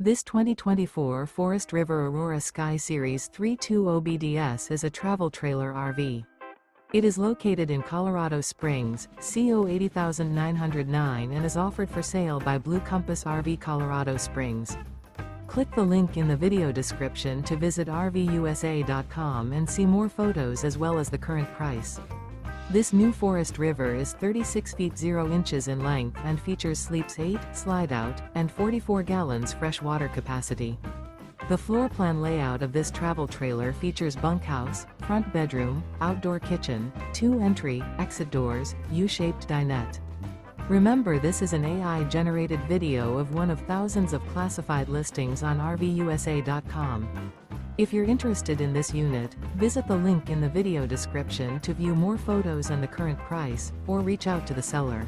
This 2024 Forest River Aurora Sky Series 320BDS is a travel trailer RV. It is located in Colorado Springs, CO 80909 and is offered for sale by Blue Compass RV Colorado Springs. Click the link in the video description to visit RVUSA.com and see more photos as well as the current price. This new Forest River is 36 feet 0 inches in length and features sleeps 8, slide-out, and 44 gallons fresh water capacity. The floor plan layout of this travel trailer features bunkhouse, front bedroom, outdoor kitchen, 2 entry, exit doors, U-shaped dinette. Remember, this is an AI-generated video of one of thousands of classified listings on RVUSA.com. If you're interested in this unit, visit the link in the video description to view more photos and the current price, or reach out to the seller.